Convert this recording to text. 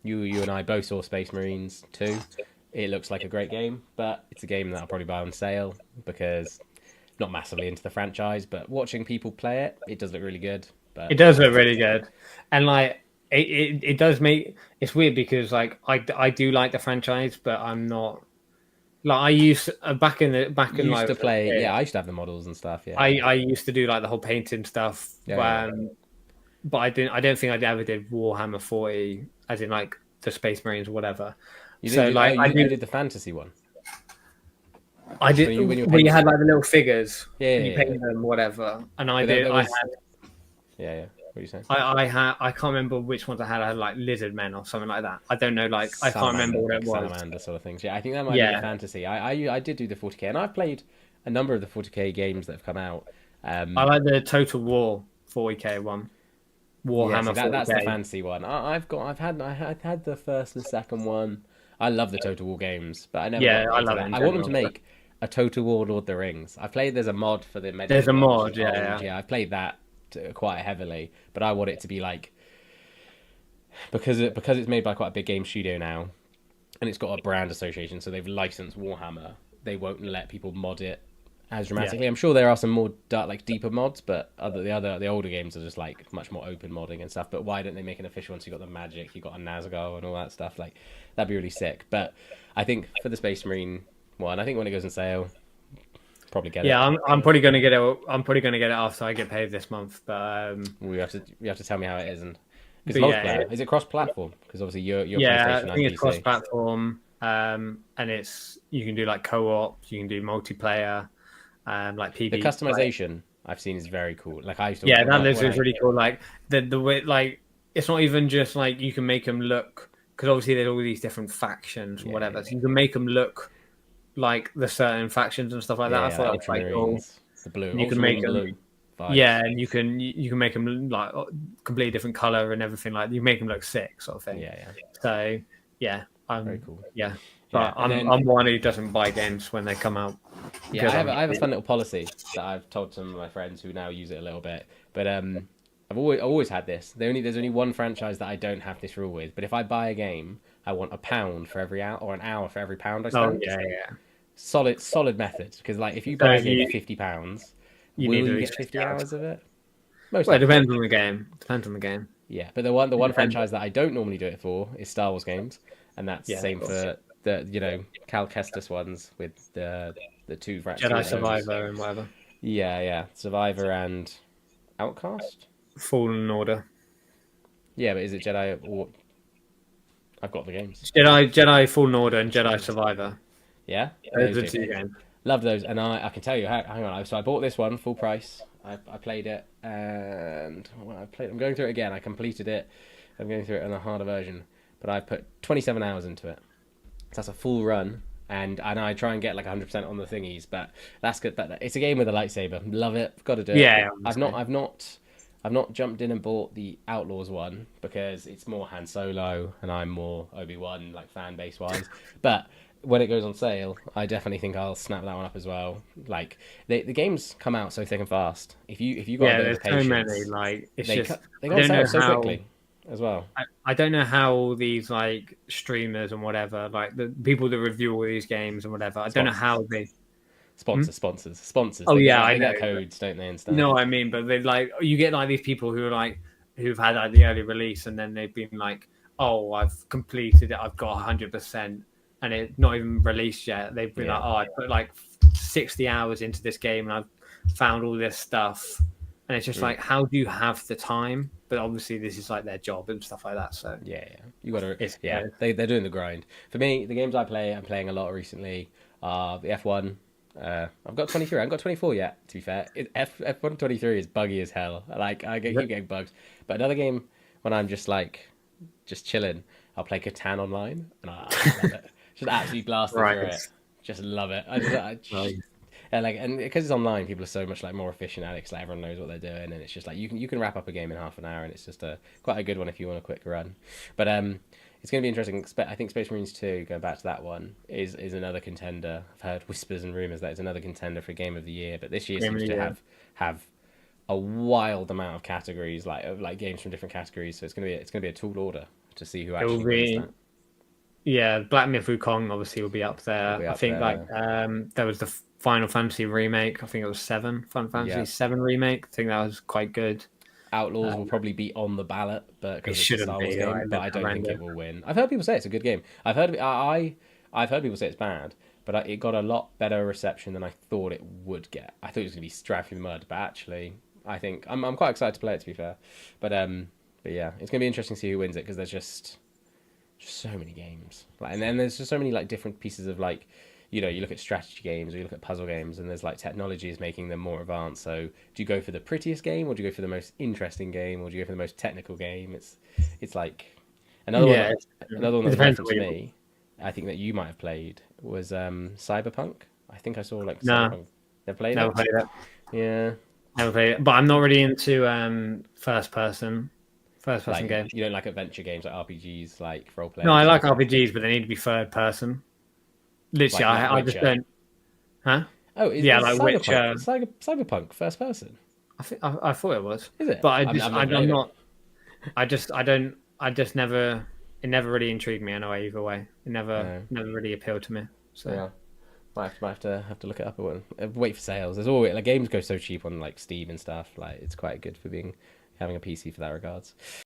You and I both saw Space Marines 2. It looks like a great game, but it's a game that I'll probably buy on sale because not massively into the franchise, but watching people play it, it does look really good. It But does look really good, and like it does make it's weird because like I do like the franchise, but I'm not like I used back you in used like to play, yeah, I used to have the models and stuff, yeah, I used to do like the whole painting stuff, yeah, yeah. but I don't think I ever did Warhammer 40 as in like the Space Marines or whatever. You didn't So do, oh, like you did the fantasy one I did when you were where you had painting, like the little figures yeah, and you yeah, yeah. painted them whatever, and But there I was, had yeah, yeah. What are you saying? I can't remember which ones I had. I had like lizard men or something like that. I don't know. Like I can't remember Salamander, what it like was. salamander sort of things. Yeah, I think that might have been the Yeah, fantasy. I did do the 40k, and I've played a number of the 40k games that have come out. I Um, like the Total War 40k one. yeah, see Warhammer that's the 40k. fantasy one. I've had the first and second one. I love the Total War games, but I never Yeah, got I into love it that. in I want them general. to make a Total War Lord of the Rings. I played. There's a mod for the There's medieval a one, which is mod. Yeah, old. yeah, Yeah, I've played that quite heavily, but I want it to be like because it's made by quite a big game studio now, and it's got a brand association, so they've licensed Warhammer. They won't let people mod it as yeah, dramatically. I'm sure there are some more like deeper mods, but the older games are just like much more open modding and stuff. But why don't they make an official one? So you got the magic, you got a Nazgul and all that stuff. Like that'd be really sick. But I think for the Space Marine one, I think when it goes on sale, probably get yeah. it. I'm probably gonna get it. I'm probably gonna get it after I get paid this month. You have to tell me how it is and because But yeah, multiplayer is it cross platform? Because obviously you're yeah. PlayStation, I I'm think it's cross PC. platform. And it's you can do like co-op. You can do multiplayer. Like The PV. Like, customization I've seen is very cool. Like I used to yeah, that looks when is I really cool. Like the way like it's not even just like you can make them look because obviously there's all these different factions and yeah, whatever. So you can make them look like the certain factions and stuff like that. I yeah, thought like that was quite cool. Ultramarines, the blue, And you can make Ultramarine them, blue yeah, vibes. and you can make them like completely different color and everything. Like you make them look sick, sort of thing. Yeah, yeah, So yeah, very cool. yeah, Yeah, but and then I'm one who doesn't buy games when they come out yeah, because I'm I have a fun little policy that I've told some of my friends who now use it a little bit. But I've always had this. There's only one franchise that I don't have this rule with. But if I buy a game, I want a pound for every hour or an hour for every pound I oh spend. yeah yeah. Solid method. Because like if you So buy a game for £50, you need will at you least get 50 50 hours. hours of it? Most Well, it likely. depends on the game. Depends on the game. Yeah, but the It one depends. franchise that I don't normally do it for is Star Wars games, and that's Yeah, of same course. for the Cal Kestis ones with two Jedi of those. Survivor and whatever. Yeah, yeah, Survivor and Outcast. Fallen Order. Yeah, but is it Jedi or I've got the games. Jedi Fallen Order and Jedi Survivor. Yeah, Those those are two. two games. Love those, and I can tell you. Hang on, so I bought this one full price. I played it, and well, I'm going through it again. I completed it. I'm going through it in a harder version, but I put 27 hours into it. So that's a full run, and I try and get like 100% on the thingies, but that's good. But it's a game with a lightsaber. Love it. Got to do it. Yeah, I've not jumped in and bought the Outlaws one because it's more Han Solo and I'm more Obi-Wan like fan base wise. But when it goes on sale, I definitely think I'll snap that one up as well. Like the games come out so thick and fast. If you got a yeah. bit There's of so many. patience, Like it's they just they I go on don't sale know so how. quickly as well. I don't know how these like streamers and whatever, like the people that review all these games and whatever. I don't know Sponsors, how they. Hmm? sponsors. Oh yeah, I They know. get But codes, don't they, and you stuff. know what I mean? But they like you get like these people who are like who've had like the early release and then they've been like, oh, I've completed it, I've got 100%, and it's not even released yet. They've been like, Yeah, oh, I put like 60 hours into this game and I've found all this stuff, and it's just mm. like, how do you have the time? But obviously, this is like their job and stuff like that. So Yeah, yeah. You got to. it's Yeah, they're doing the grind. For me, the games I play, I'm playing a lot recently. Are the F1. I've got 23. I haven't got 24 yet. To be fair, F1 23 is buggy as hell. Like keep getting bugs. But another game when I'm just chilling, I'll play Catan online, and I love it. Just absolutely blasting right. through it. Just love it. Right. And like, and because it's online, people are so much like more efficient at it. 'Cause, like, everyone knows what they're doing, and it's just like you can wrap up a game in half an hour, and it's just a quite a good one if you want a quick run. But it's going to be interesting. I think Space Marines 2, going back to that one, is another contender. I've heard whispers and rumors that it's another contender for Game of the Year, but this year Game of seems the to Year. have a wild amount of categories, like games from different categories. So it's going to be a to see who It will actually wins be that. yeah. Black Myth Wukong obviously will be up there. Will be I up think there. there was the Final Fantasy remake. I think it was Final Fantasy Yeah. 7 remake. I think that was quite good. Outlaws will probably be on the ballot, but It because it's a shouldn't Star Wars be. game, It but looks I don't think it horrendous. will win. I've heard people say it's a good game. I've heard people say it's bad, but it got a lot better reception than I thought it would get. I thought it was going to be dragged through the mud, but actually, I think I'm quite excited to play it. To be fair, but yeah, it's going to be interesting to see who wins it because there's just so many games, like, and then there's just so many like different pieces of like, you know, you look at strategy games or you look at puzzle games, and there's like technology is making them more advanced. So do you go for the prettiest game, or do you go for the most interesting game, or do you go for the most technical game? It's like another one. Yeah, Another one it that was depends on referenced what to you. me. I think that you might have played was Cyberpunk. I think I saw like No, Cyberpunk. Never played never it. played it. Yeah, Never played it. But I'm not really into first person like games. you don't like adventure games like RPGs, like role No, playing I like stuff, RPGs, but they need to be third person. Literally, like I just Witcher. don't. Huh? Oh, Yeah, is like Cyberpunk Witcher. is Cyberpunk first person? I thought it was, Is it? but I've never I'm played it. not. I don't. I just never. It never really intrigued me anyway. Either way, it No. never really appealed to me. So Yeah. Might have to look it up. Wait for sales. There's always like games go so cheap on like Steam and stuff. Like it's quite good for being having a PC for that regards.